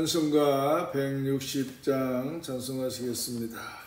찬송가 160장 찬송하시겠습니다.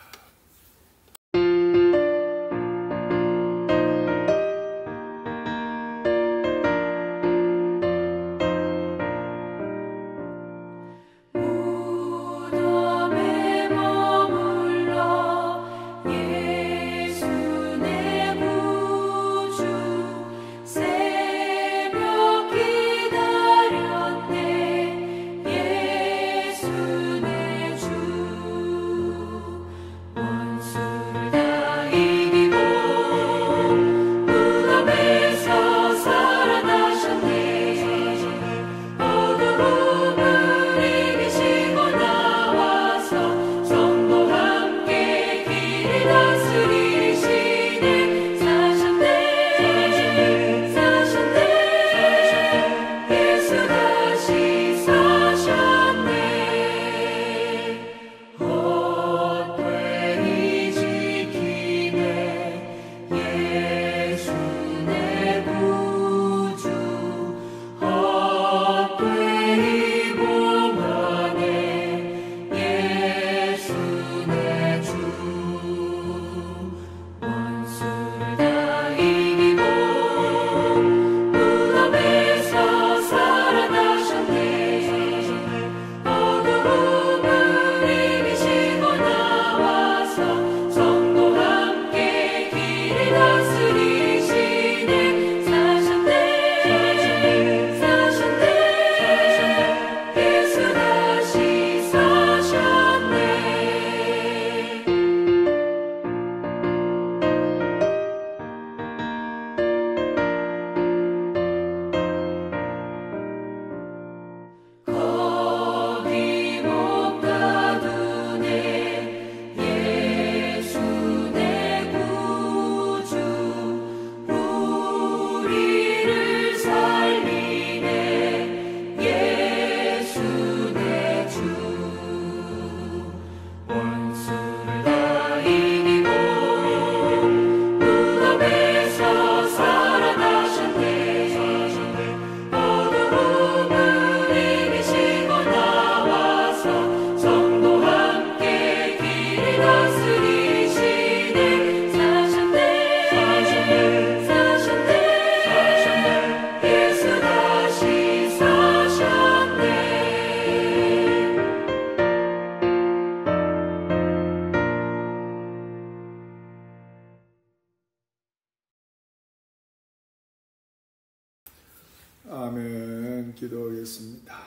기도하겠습니다.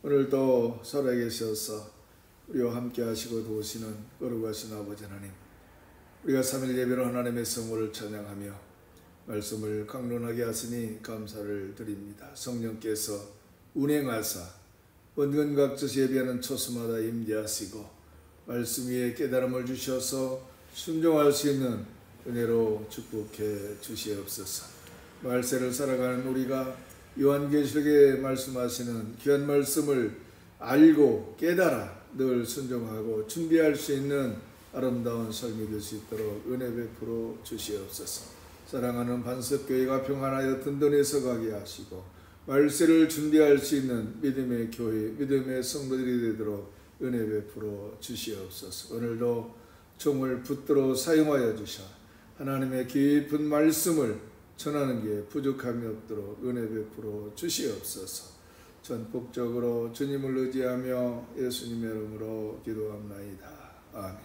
오늘도 살아계셔서 우리와 함께 하시고 도우시는 거룩하신 아버지 하나님, 우리가 3일 예배로 하나님의 성호를 찬양하며 말씀을 강론하게 하시니 감사를 드립니다. 성령께서 운행하사 원근각저시 예배하는 초수마다 임재하시고 말씀 위에 깨달음을 주셔서 순종할 수 있는 은혜로 축복해 주시옵소서. 말세를 살아가는 우리가 요한계시록에 말씀하시는 귀한 말씀을 알고 깨달아 늘 순종하고 준비할 수 있는 아름다운 삶이 될 수 있도록 은혜 베풀어 주시옵소서. 사랑하는 반석교회가 평안하여 든든히 서가게 하시고 말세를 준비할 수 있는 믿음의 교회, 믿음의 성도들이 되도록 은혜 베풀어 주시옵소서. 오늘도 종을 붙들어 사용하여 주셔 하나님의 깊은 말씀을 전하는 게 부족함이 없도록 은혜 베풀어 주시옵소서. 전폭적으로 주님을 의지하며 예수님의 이름으로 기도합나이다. 아멘.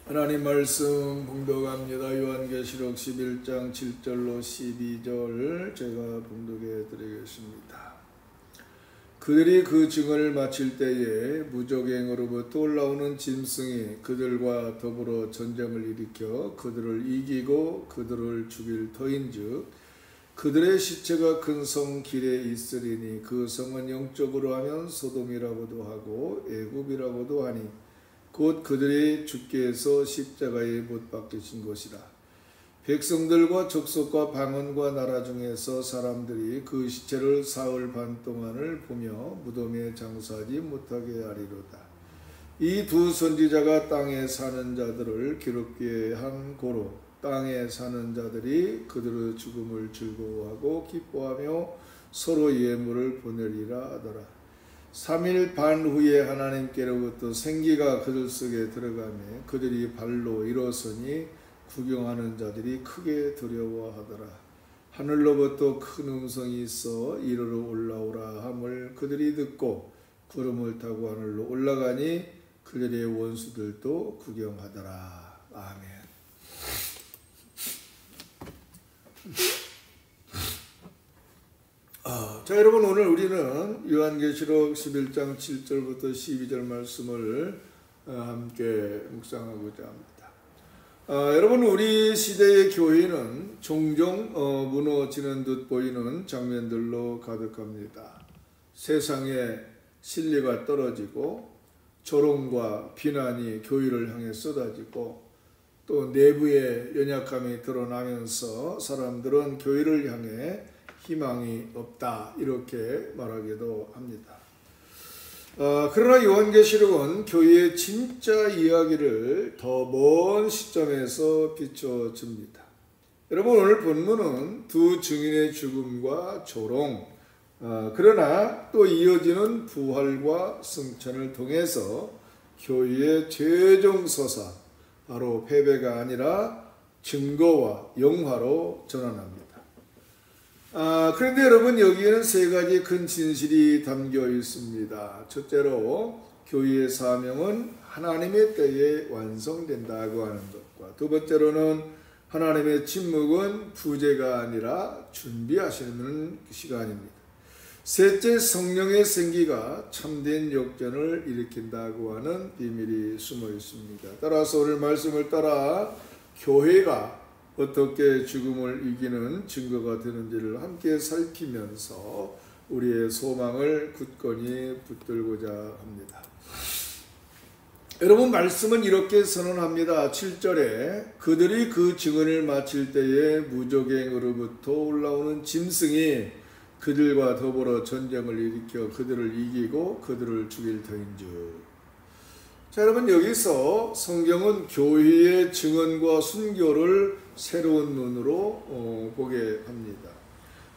하나님 말씀 봉독합니다. 요한계시록 11장 7절로 12절 제가 봉독해 드리겠습니다. 그들이 그 증언을 마칠 때에 무적행으로부터 올라오는 짐승이 그들과 더불어 전쟁을 일으켜 그들을 이기고 그들을 죽일 터인즉 그들의 시체가 큰 성 길에 있으리니 그 성은 영적으로 하면 소돔이라고도 하고 애굽이라고도 하니 곧 그들이 주께 해서 십자가에 못 박히신 곳이라. 백성들과 족속과 방언과 나라 중에서 사람들이 그 시체를 사흘 반 동안을 보며 무덤에 장사하지 못하게 하리로다. 이 두 선지자가 땅에 사는 자들을 기롭게 한 고로 땅에 사는 자들이 그들의 죽음을 즐거워하고 기뻐하며 서로 예물을 보내리라 하더라. 3일 반 후에 하나님께로부터 생기가 그들 속에 들어가며 그들이 발로 일어서니 구경하는 자들이 크게 두려워하더라. 하늘로부터 큰 음성이 있어 이르러 올라오라 함을 그들이 듣고 구름을 타고 하늘로 올라가니 그들의 원수들도 구경하더라. 아멘. 자, 여러분, 오늘 우리는 요한계시록 11장 7절부터 12절 말씀을 함께 묵상하고자 합니다. 여러분, 우리 시대의 교회는 종종 무너지는 듯 보이는 장면들로 가득합니다. 세상에 신뢰가 떨어지고 조롱과 비난이 교회를 향해 쏟아지고 또 내부의 연약함이 드러나면서 사람들은 교회를 향해 희망이 없다 이렇게 말하기도 합니다. 그러나 요한계시록은 교회의 진짜 이야기를 더 먼 시점에서 비춰줍니다. 여러분, 오늘 본문은 두 증인의 죽음과 조롱, 그러나 또 이어지는 부활과 승천을 통해서 교회의 최종 서사, 바로 패배가 아니라 증거와 영화로 전환합니다. 그런데 여러분, 여기에는 세 가지 큰 진실이 담겨 있습니다. 첫째로 교회의 사명은 하나님의 때에 완성된다고 하는 것과, 두 번째로는 하나님의 침묵은 부재가 아니라 준비하시는 시간입니다. 셋째, 성령의 생기가 참된 역전을 일으킨다고 하는 비밀이 숨어 있습니다. 따라서 오늘 말씀을 따라 교회가 어떻게 죽음을 이기는 증거가 되는지를 함께 살피면서 우리의 소망을 굳건히 붙들고자 합니다. 여러분, 말씀은 이렇게 선언합니다. 7절에 그들이 그 증언을 마칠 때에 무적행으로부터 올라오는 짐승이 그들과 더불어 전쟁을 일으켜 그들을 이기고 그들을 죽일 터인즉. 자, 여러분, 여기서 성경은 교회의 증언과 순교를 새로운 눈으로 보게 합니다.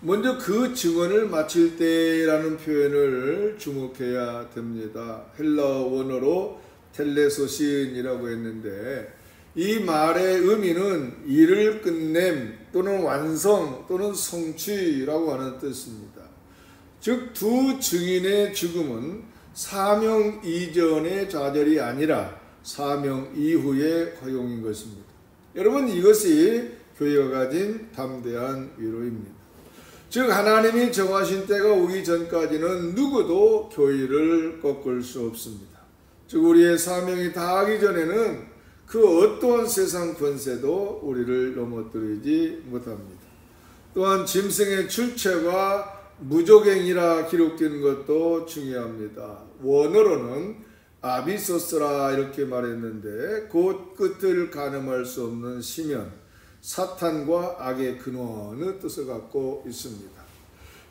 먼저 그 증언을 마칠 때라는 표현을 주목해야 됩니다. 헬라어 원어로 텔레소신이라고 했는데 이 말의 의미는 일을 끝냄 또는 완성 또는 성취라고 하는 뜻입니다. 즉, 두 증인의 죽음은 사명 이전의 좌절이 아니라 사명 이후의 허용인 것입니다. 여러분, 이것이 교회가 가진 담대한 위로입니다. 즉 하나님이 정하신 때가 오기 전까지는 누구도 교회를 꺾을 수 없습니다. 즉 우리의 사명이 다하기 전에는 그 어떠한 세상 권세도 우리를 넘어뜨리지 못합니다. 또한 짐승의 출처가 무족행이라 기록된 것도 중요합니다. 원어로는 아비소스라 이렇게 말했는데 곧 끝을 가늠할 수 없는 시면, 사탄과 악의 근원의 뜻을 갖고 있습니다.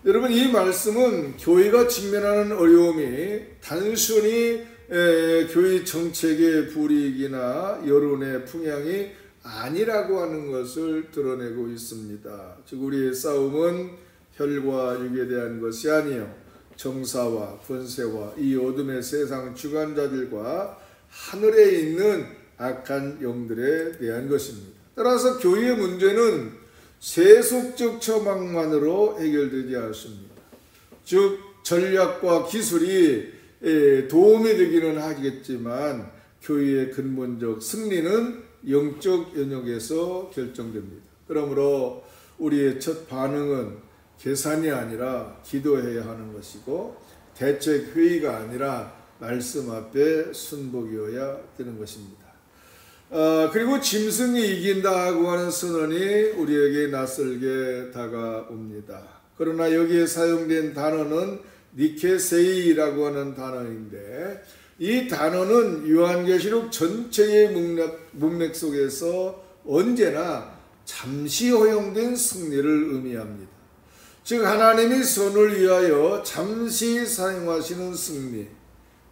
여러분, 이 말씀은 교회가 직면하는 어려움이 단순히 교회 정책의 불이익이나 여론의 풍향이 아니라고 하는 것을 드러내고 있습니다. 즉 우리의 싸움은 혈과 육에 대한 것이 아니요 정사와 권세와 이 어둠의 세상 주관자들과 하늘에 있는 악한 영들에 대한 것입니다. 따라서 교회의 문제는 세속적 처방만으로 해결되지 않습니다. 즉 전략과 기술이 도움이 되기는 하겠지만 교회의 근본적 승리는 영적 영역에서 결정됩니다. 그러므로 우리의 첫 반응은 계산이 아니라 기도해야 하는 것이고 대책 회의가 아니라 말씀 앞에 순복이어야 되는 것입니다. 그리고 짐승이 이긴다고 하는 선언이 우리에게 낯설게 다가옵니다. 그러나 여기에 사용된 단어는 니케세이라고 하는 단어인데 이 단어는 요한계시록 전체의 문맥 속에서 언제나 잠시 허용된 승리를 의미합니다. 즉 하나님이 선을 위하여 잠시 사용하시는 승리,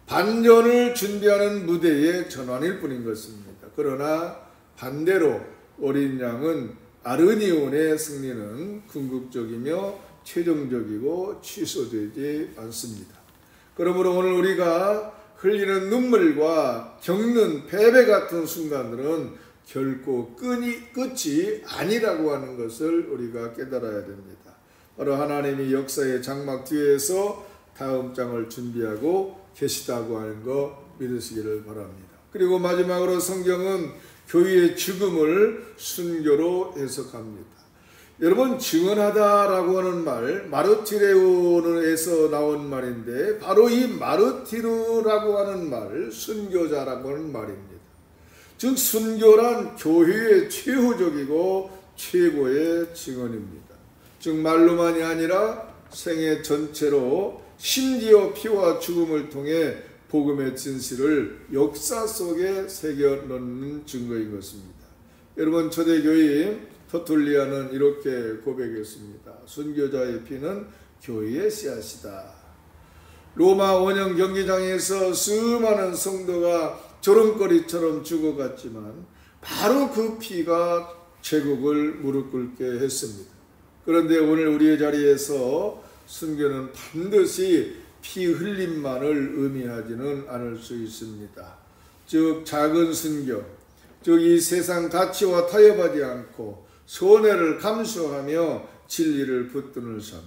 반전을 준비하는 무대의 전환일 뿐인 것입니다. 그러나 반대로 어린 양은 아르니온의 승리는 궁극적이며 최종적이고 취소되지 않습니다. 그러므로 오늘 우리가 흘리는 눈물과 겪는 패배 같은 순간들은 결코 끝이 아니라고 하는 것을 우리가 깨달아야 됩니다. 바로 하나님이 역사의 장막 뒤에서 다음 장을 준비하고 계시다고 하는 거 믿으시기를 바랍니다. 그리고 마지막으로 성경은 교회의 죽음을 순교로 해석합니다. 여러분, 증언하다라고 하는 말, 마르티레오에서 나온 말인데 바로 이 마르티르라고 하는 말, 순교자라고 하는 말입니다. 즉 순교란 교회의 최후적이고 최고의 증언입니다. 즉 말로만이 아니라 생애 전체로 심지어 피와 죽음을 통해 복음의 진실을 역사 속에 새겨넣는 증거인 것입니다. 여러분, 초대교인 터툴리아는 이렇게 고백했습니다. 순교자의 피는 교회의 씨앗이다. 로마 원형 경기장에서 수많은 성도가 조롱거리처럼 죽어갔지만 바로 그 피가 제국을 무릎 꿇게 했습니다. 그런데 오늘 우리의 자리에서 순교는 반드시 피 흘림만을 의미하지는 않을 수 있습니다. 즉 작은 순교, 즉 이 세상 가치와 타협하지 않고 손해를 감수하며 진리를 붙드는 삶,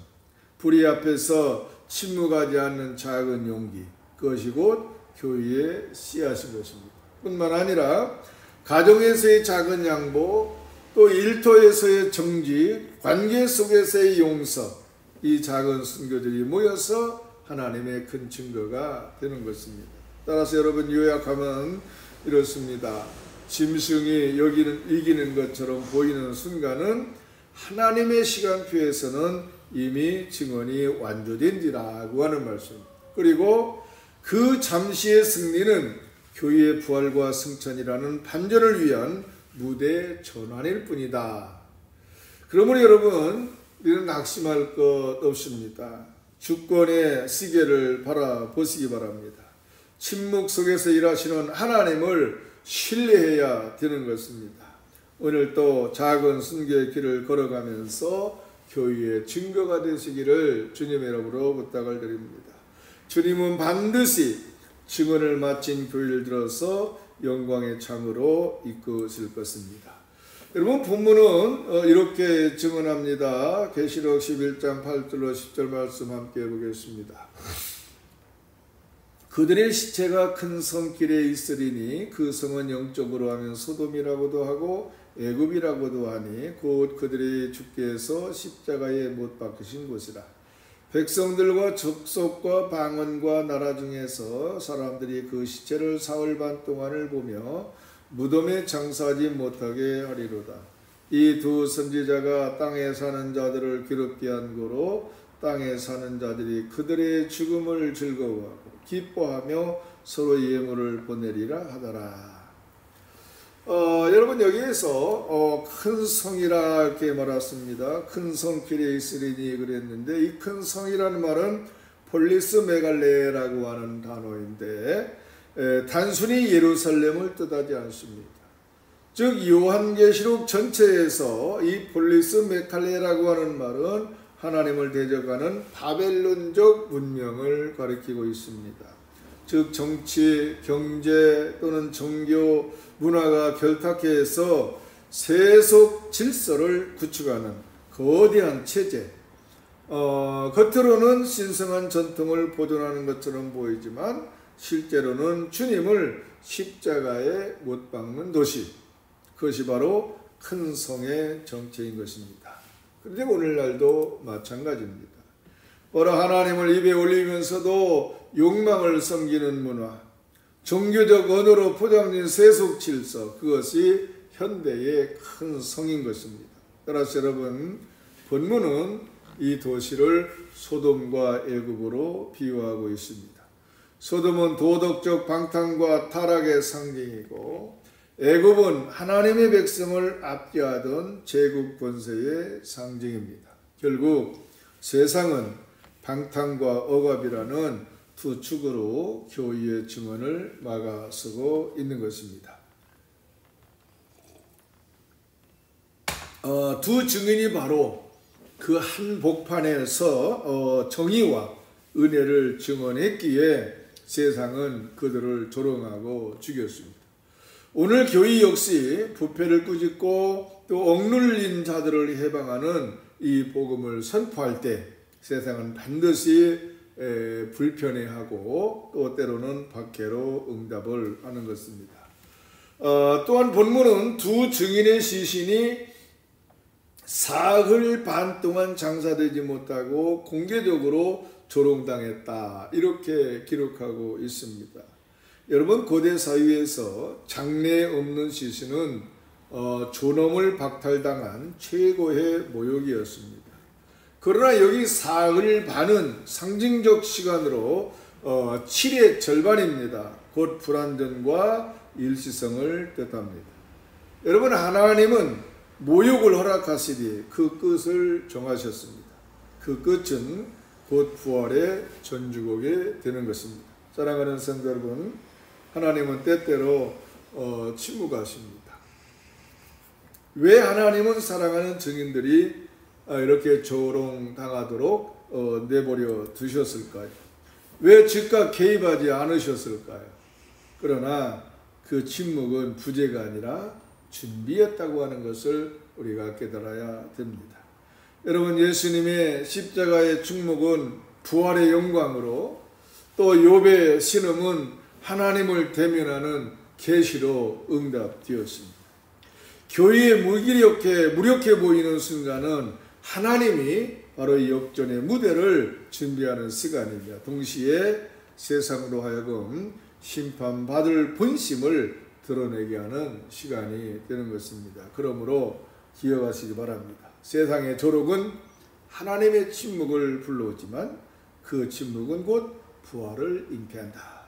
불의 앞에서 침묵하지 않는 작은 용기, 그것이 곧 교회의 씨앗인 것입니다. 뿐만 아니라 가정에서의 작은 양보, 또 일터에서의 정직, 관계 속에서의 용서, 이 작은 순교들이 모여서 하나님의 큰 증거가 되는 것입니다. 따라서 여러분 요약하면 이렇습니다. 짐승이 이기는 것처럼 보이는 순간은 하나님의 시간표에서는 이미 증언이 완료된지라고 하는 말씀입니다. 그리고 그 잠시의 승리는 교회의 부활과 승천이라는 반전을 위한 무대 전환일 뿐이다. 그러므로 여러분, 우리는 낙심할 것 없습니다. 주권의 시계를 바라보시기 바랍니다. 침묵 속에서 일하시는 하나님을 신뢰해야 되는 것입니다. 오늘 또 작은 순교의 길을 걸어가면서 교회의 증거가 되시기를 주님의 이름으로 부탁을 드립니다. 주님은 반드시 증언을 마친 교회를 들어서 영광의 창으로 이끄실 것입니다. 여러분, 본문은 이렇게 증언합니다. 계시록 11장 8절로 10절 말씀 함께 보겠습니다. 그들의 시체가 큰 성길에 있으리니 그 성은 영적으로 하면 소돔이라고도 하고 애굽이라고도 하니 곧 그들이 주께서 십자가에 못 박히신 곳이라. 백성들과 족속과 방언과 나라 중에서 사람들이 그 시체를 사흘 반 동안을 보며 무덤에 장사하지 못하게 하리로다. 이 두 선지자가 땅에 사는 자들을 괴롭게 한 고로 땅에 사는 자들이 그들의 죽음을 즐거워하고 기뻐하며 서로 예물을 보내리라 하더라. 여러분 여기에서 큰 성이라 이렇게 말했습니다. 큰 성 길에 있으리니 그랬는데 이 큰 성이라는 말은 폴리스 메갈레라고 하는 단어인데 단순히 예루살렘을 뜻하지 않습니다. 즉 요한계시록 전체에서 이 폴리스 메갈레라고 하는 말은 하나님을 대적하는 바벨론적 문명을 가리키고 있습니다. 즉 정치, 경제 또는 종교, 문화가 결탁해서 세속 질서를 구축하는 거대한 체제, 겉으로는 신성한 전통을 보존하는 것처럼 보이지만 실제로는 주님을 십자가에 못 박는 도시, 그것이 바로 큰 성의 정체인 것입니다. 그런데 오늘날도 마찬가지입니다. 바로 하나님을 입에 올리면서도 욕망을 섬기는 문화, 종교적 언어로 포장된 세속 질서, 그것이 현대의 큰 성인 것입니다. 따라서 여러분, 본문은 이 도시를 소돔과 애굽으로 비유하고 있습니다. 소돔은 도덕적 방탕과 타락의 상징이고 애굽은 하나님의 백성을 압제하던 제국 권세의 상징입니다. 결국 세상은 방탕과 억압이라는 두 축으로 교회의 증언을 막아서고 있는 것입니다. 두 증인이 바로 그 한 복판에서 정의와 은혜를 증언했기에 세상은 그들을 조롱하고 죽였습니다. 오늘 교회 역시 부패를 꾸짖고 또 억눌린 자들을 해방하는 이 복음을 선포할 때 세상은 반드시 불편해하고 또 때로는 박해로 응답을 하는 것입니다. 또한 본문은 두 증인의 시신이 사흘 반 동안 장사되지 못하고 공개적으로 조롱당했다, 이렇게 기록하고 있습니다. 여러분, 고대 사회에서 장래 없는 시신은 존엄을 박탈당한 최고의 모욕이었습니다. 그러나 여기 사흘 반은 상징적 시간으로 7의 절반입니다. 곧 불완전과 일시성을 뜻합니다. 여러분, 하나님은 모욕을 허락하시되 그 끝을 정하셨습니다. 그 끝은 곧 부활의 전주곡이 되는 것입니다. 사랑하는 성도 여러분, 하나님은 때때로 침묵하십니다. 왜 하나님은 사랑하는 증인들이 이렇게 조롱당하도록 내버려 두셨을까요? 왜 즉각 개입하지 않으셨을까요? 그러나 그 침묵은 부재가 아니라 준비였다고 하는 것을 우리가 깨달아야 됩니다. 여러분, 예수님의 십자가의 축목은 부활의 영광으로, 또 욥의 신음은 하나님을 대면하는 계시로 응답되었습니다. 교회에 무력해 보이는 순간은 하나님이 바로 이 역전의 무대를 준비하는 시간입니다. 동시에 세상으로 하여금 심판받을 본심을 드러내게 하는 시간이 되는 것입니다. 그러므로 기억하시기 바랍니다. 세상의 조롱은 하나님의 침묵을 불러오지만 그 침묵은 곧 부활을 잉태한다.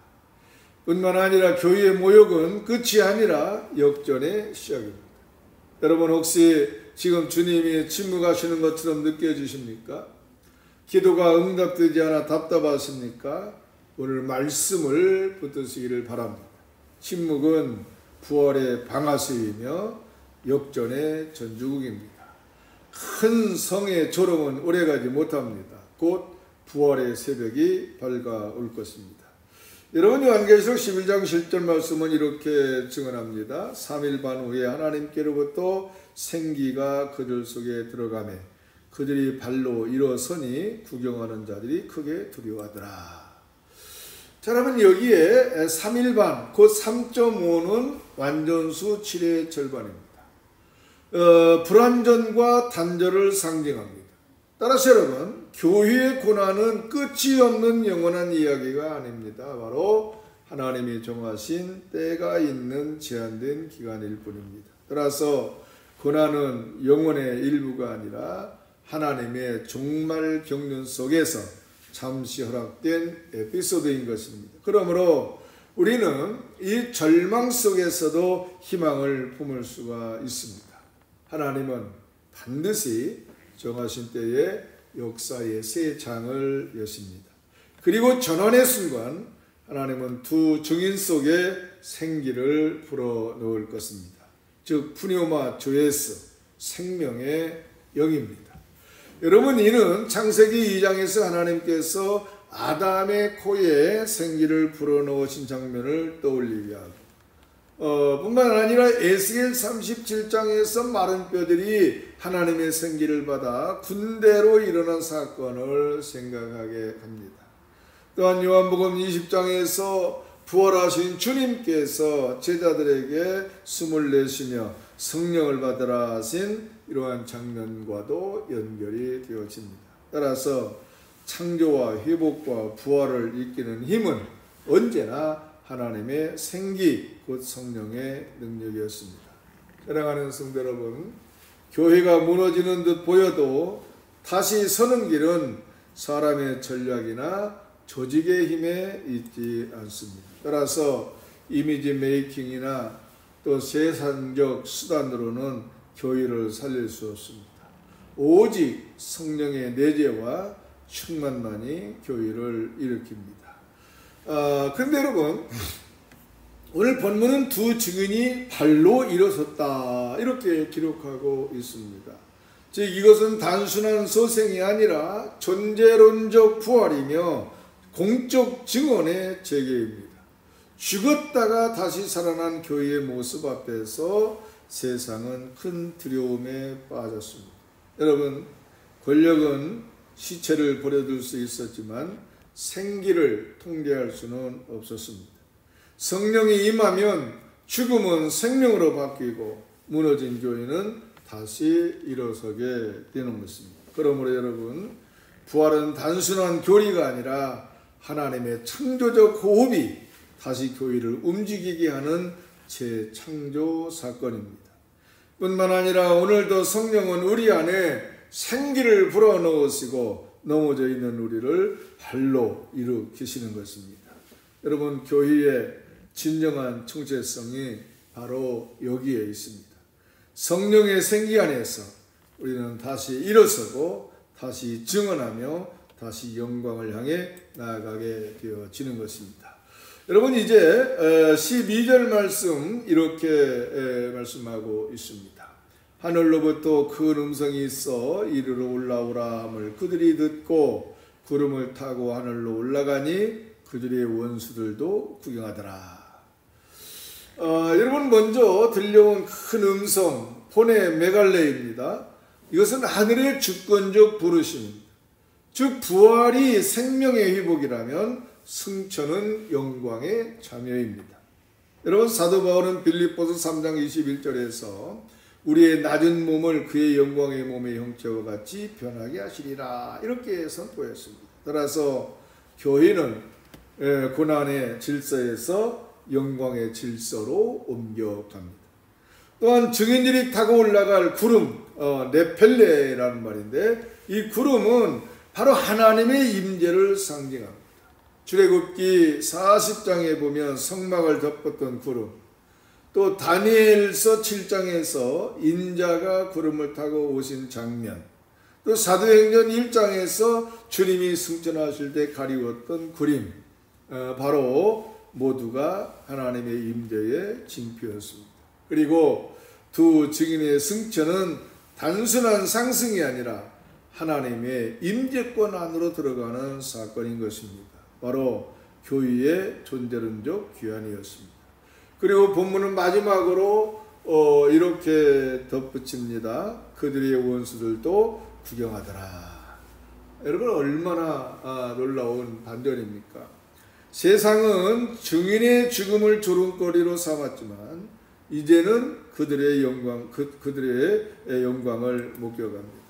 뿐만 아니라 교회의 모욕은 끝이 아니라 역전의 시작입니다. 여러분, 혹시 지금 주님이 침묵하시는 것처럼 느껴지십니까? 기도가 응답되지 않아 답답하십니까? 오늘 말씀을 붙드시기를 바랍니다. 침묵은 부활의 방아쇠이며 역전의 전주국입니다. 큰 성의 조롱은 오래가지 못합니다. 곧 부활의 새벽이 밝아올 것입니다. 여러분, 요한계시록 11장 10절 말씀은 이렇게 증언합니다. 3일 반 후에 하나님께로부터 생기가 그들 속에 들어가매 그들이 발로 일어서니 구경하는 자들이 크게 두려워하더라. 자, 그러면 여기에 3일 반, 곧 3.5는 완전수 7의 절반입니다. 불완전과 단절을 상징합니다. 따라서 여러분, 교회의 고난은 끝이 없는 영원한 이야기가 아닙니다. 바로 하나님이 정하신 때가 있는 제한된 기간일 뿐입니다. 따라서 고난은 영혼의 일부가 아니라 하나님의 종말 경륜 속에서 잠시 허락된 에피소드인 것입니다. 그러므로 우리는 이 절망 속에서도 희망을 품을 수가 있습니다. 하나님은 반드시 정하신 때에 역사의 새 장을 여십니다. 그리고 전환의 순간 하나님은 두 증인 속에 생기를 불어넣을 것입니다. 즉 푸니오마 조에스, 생명의 영입니다. 여러분, 이는 창세기 2장에서 하나님께서 아담의 코에 생기를 불어넣으신 장면을 떠올리게 하고 뿐만 아니라 에스겔 37장에서 마른 뼈들이 하나님의 생기를 받아 군대로 일어난 사건을 생각하게 합니다. 또한 요한복음 20장에서 부활하신 주님께서 제자들에게 숨을 내쉬며 성령을 받으라 하신 이러한 장면과도 연결이 되어집니다. 따라서 창조와 회복과 부활을 이끄는 힘은 언제나 하나님의 생기, 곧 성령의 능력이었습니다. 사랑하는 성도 여러분, 교회가 무너지는 듯 보여도 다시 서는 길은 사람의 전략이나 조직의 힘에 있지 않습니다. 따라서 이미지 메이킹이나 또 세상적 수단으로는 교회를 살릴 수 없습니다. 오직 성령의 내재와 충만만이 교회를 일으킵니다. 그런데 여러분, 오늘 본문은 두 증인이 발로 일어섰다 이렇게 기록하고 있습니다. 즉 이것은 단순한 소생이 아니라 존재론적 부활이며 공적 증언의 재개입니다. 죽었다가 다시 살아난 교회의 모습 앞에서 세상은 큰 두려움에 빠졌습니다. 여러분, 권력은 시체를 버려둘 수 있었지만 생기를 통제할 수는 없었습니다. 성령이 임하면 죽음은 생명으로 바뀌고 무너진 교회는 다시 일어서게 되는 것입니다. 그러므로 여러분, 부활은 단순한 교리가 아니라 하나님의 창조적 호흡이 다시 교회를 움직이게 하는 재창조 사건입니다. 뿐만 아니라 오늘도 성령은 우리 안에 생기를 불어넣으시고 넘어져 있는 우리를 발로 일으키시는 것입니다. 여러분, 교회의 진정한 정체성이 바로 여기에 있습니다. 성령의 생기 안에서 우리는 다시 일어서고 다시 증언하며 다시 영광을 향해 나아가게 되어지는 것입니다. 여러분, 이제 12절 말씀 이렇게 말씀하고 있습니다. 하늘로부터 큰 음성이 있어 이리로 올라오라 함을 그들이 듣고 구름을 타고 하늘로 올라가니 그들의 원수들도 구경하더라. 여러분, 먼저 들려온 큰 음성, 폰의 메갈레입니다. 이것은 하늘의 주권적 부르심입니다. 즉 부활이 생명의 회복이라면 승천은 영광의 참여입니다. 여러분, 사도 바울은 빌립보서 3장 21절에서 우리의 낮은 몸을 그의 영광의 몸의 형체와 같이 변하게 하시리라 이렇게 선포했습니다. 따라서 교회는 고난의 질서에서 영광의 질서로 옮겨갑니다. 또한 증인들이 타고 올라갈 구름, 네펠레라는 말인데 이 구름은 바로 하나님의 임재를 상징합니다. 출애굽기 40장에 보면 성막을 덮었던 구름, 또 다니엘서 7장에서 인자가 구름을 타고 오신 장면, 또 사도행전 1장에서 주님이 승천하실 때 가리웠던 그림, 바로 모두가 하나님의 임재의 징표였습니다. 그리고 두 증인의 승천은 단순한 상승이 아니라 하나님의 임재권 안으로 들어가는 사건인 것입니다. 바로 교회의 존재론적 귀환이었습니다. 그리고 본문은 마지막으로 이렇게 덧붙입니다. 그들의 원수들도 구경하더라. 여러분, 얼마나 놀라운 반전입니까? 세상은 증인의 죽음을 조롱거리로 삼았지만 이제는 그들의 영광을 목격합니다.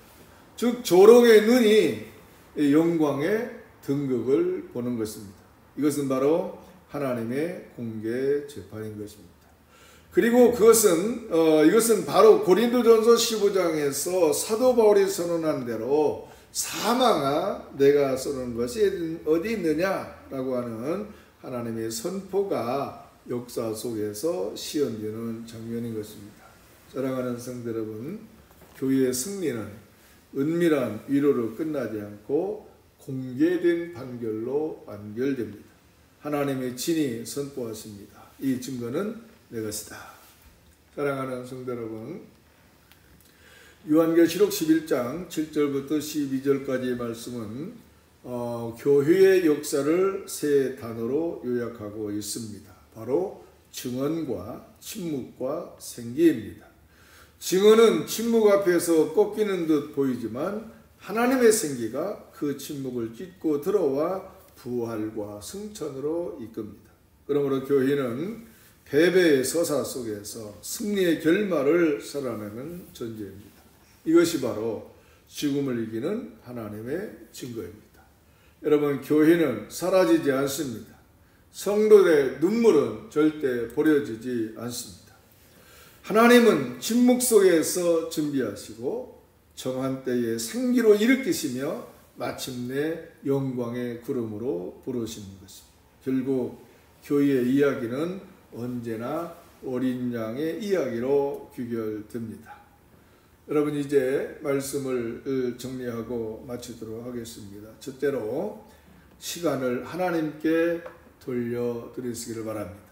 즉 조롱의 눈이 영광의 등극을 보는 것입니다. 이것은 바로 하나님의 공개 재판인 것입니다. 그리고 이것은 바로 고린도전서 15장에서 사도 바울이 선언한 대로 사망아 내가 쏘는 것이 어디 있느냐라고 하는 하나님의 선포가 역사 속에서 시연되는 장면인 것입니다. 사랑하는 성도 여러분, 교회의 승리는 은밀한 위로로 끝나지 않고 공개된 판결로 완결됩니다. 하나님의 진이 선포하십니다. 이 증거는 내 것이다. 사랑하는 성도 여러분, 요한계시록 11장 7절부터 12절까지의 말씀은 교회의 역사를 세 단어로 요약하고 있습니다. 바로 증언과 침묵과 생기입니다. 증언은 침묵 앞에서 꺾이는 듯 보이지만 하나님의 생기가 그 침묵을 찢고 들어와 부활과 승천으로 이끕니다. 그러므로 교회는 패배의 서사 속에서 승리의 결말을 살아내는 존재입니다. 이것이 바로 죽음을 이기는 하나님의 증거입니다. 여러분, 교회는 사라지지 않습니다. 성도의 눈물은 절대 버려지지 않습니다. 하나님은 침묵 속에서 준비하시고 정한 때에 생기로 일으키시며 마침내 영광의 구름으로 부르시는 것입니다. 결국 교회의 이야기는 언제나 어린 양의 이야기로 귀결됩니다. 여러분, 이제 말씀을 정리하고 마치도록 하겠습니다. 첫째로 시간을 하나님께 돌려드리시기를 바랍니다.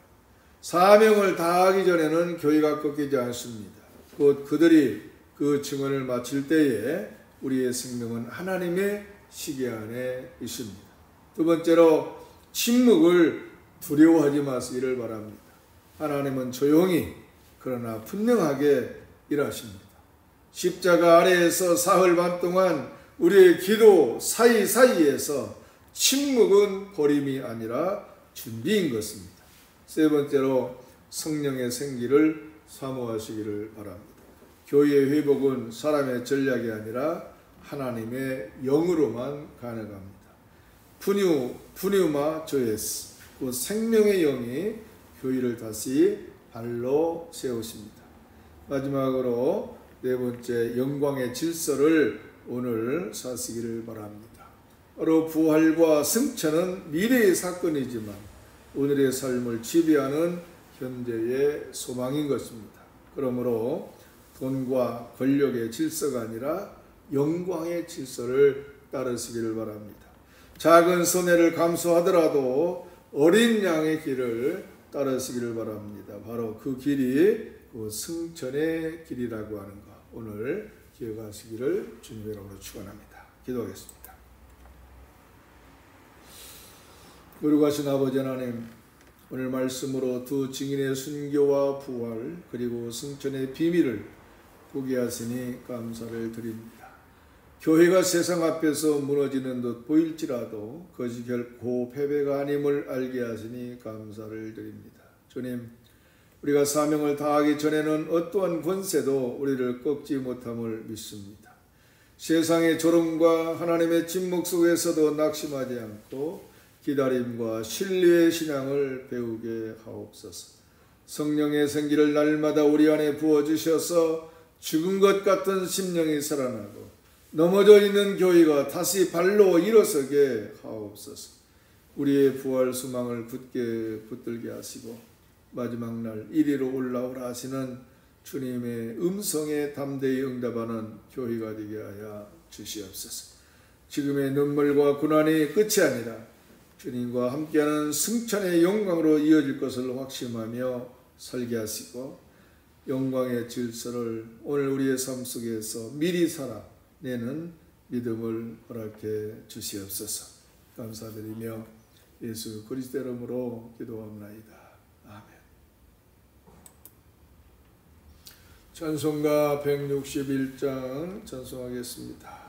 사명을 다하기 전에는 교회가 꺾이지 않습니다. 곧 그들이 그 증언을 마칠 때에 우리의 생명은 하나님의 시계 안에 있습니다. 두 번째로 침묵을 두려워하지 마시기를 바랍니다. 하나님은 조용히 그러나 분명하게 일하십니다. 십자가 아래에서 사흘 반 동안 우리의 기도 사이사이에서 침묵은 버림이 아니라 준비인 것입니다. 세 번째로 성령의 생기를 사모하시기를 바랍니다. 교회의 회복은 사람의 전략이 아니라 하나님의 영으로만 가능합니다. 푸뉴마 조에스, 그 생명의 영이 교회를 다시 발로 세우십니다. 마지막으로 네 번째, 영광의 질서를 오늘 사시기를 바랍니다. 바로 부활과 승천은 미래의 사건이지만 오늘의 삶을 지배하는 현재의 소망인 것입니다. 그러므로 돈과 권력의 질서가 아니라 영광의 질서를 따르시기를 바랍니다. 작은 손해를 감수하더라도 어린 양의 길을 따르시기를 바랍니다. 바로 그 길이 그 승천의 길이라고 하는 것, 오늘 기억하시기를 주님의 이름으로 축원합니다. 기도하겠습니다. 거룩하신 아버지 하나님, 오늘 말씀으로 두 증인의 순교와 부활 그리고 승천의 비밀을 보게 하시니 감사를 드립니다. 교회가 세상 앞에서 무너지는 듯 보일지라도 그것이 결코 패배가 아님을 알게 하시니 감사를 드립니다. 주님, 우리가 사명을 다하기 전에는 어떠한 권세도 우리를 꺾지 못함을 믿습니다. 세상의 조롱과 하나님의 침묵 속에서도 낙심하지 않고 기다림과 신뢰의 신앙을 배우게 하옵소서. 성령의 생기를 날마다 우리 안에 부어주셔서 죽은 것 같은 심령이 살아나고 넘어져 있는 교회가 다시 발로 일어서게 하옵소서. 우리의 부활 소망을 굳게 붙들게 하시고 마지막 날 이리로 올라오라 하시는 주님의 음성에 담대히 응답하는 교회가 되게 하여 주시옵소서. 지금의 눈물과 고난이 끝이 아니라 주님과 함께하는 승천의 영광으로 이어질 것을 확신하며 살게 하시고 영광의 질서를 오늘 우리의 삶 속에서 미리 살아내는 믿음을 허락해 주시옵소서. 감사드리며 예수 그리스도 이름으로 기도합나이다. 아멘. 찬송가 161장 찬송하겠습니다.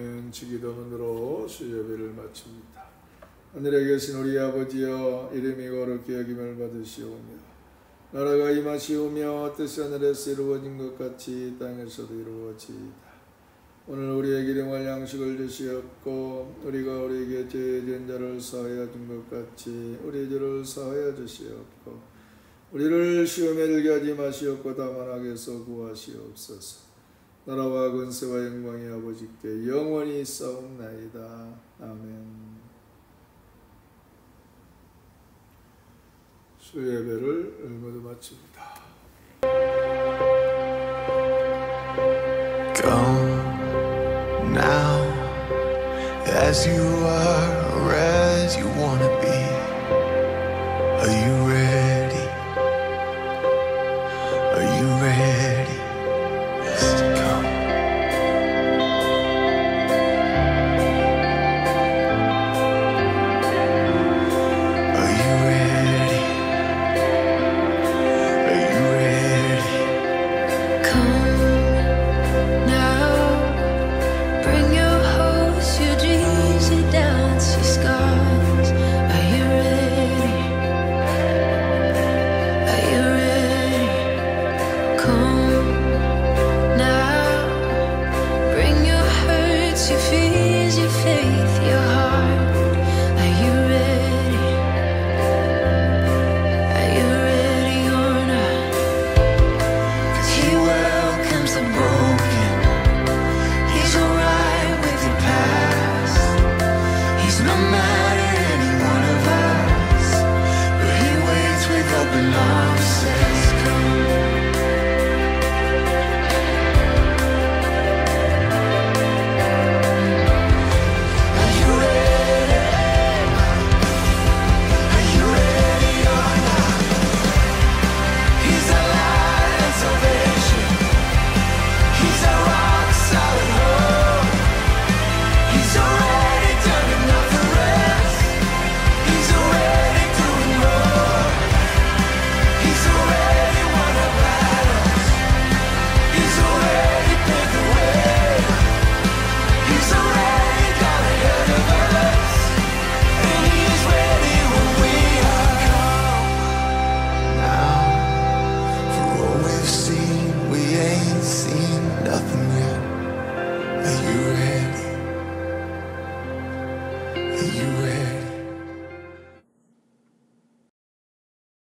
아멘. 주기도문으로 수요예배를 마칩니다. 하늘에 계신 우리 아버지여, 이름이 거룩히 여김을 받으시오며 나라가 임하시오며 뜻이 하늘에서 이루어진 것 같이 땅에서도 이루어지이다. 오늘 우리에게 일용할 양식을 주시옵고 우리가 우리에게 죄진 자를 사하여 준 것 같이 우리 죄를 사하여 주시옵고 우리를 시험에 들게 하지 마시옵고 다만 악에서 구하시옵소서. 나라와 권세와 영광이 아버지께 영원히 있사옵나이다. 아멘. 수요예배를 모두 마칩니다. Now, as you are or as you wanna be, are you ready? Are you ready? Yes, to come. Are you ready? Are you ready? Come now. Bring your hopes, your dreams, your doubts, your scars. Are you ready? Are you ready? Come now. Bring your hurts, your fears, your faith, your heart. Are you ready? Are you ready or not? 'Cause he welcomes the broken. He's alright with your past. He's not mad at any one of us, but he waits with open arms, says come. Are you ready? Are you ready or not? He's a light and salvation. He's a rock solid hope. He's already done enough for us. He's already doing more. He's already won our battles. He's already paved the way. He's already gone ahead of us. And he is ready when we are. Come now. For all we've seen, we ain't seen nothing yet. Are you ready? Are you ready?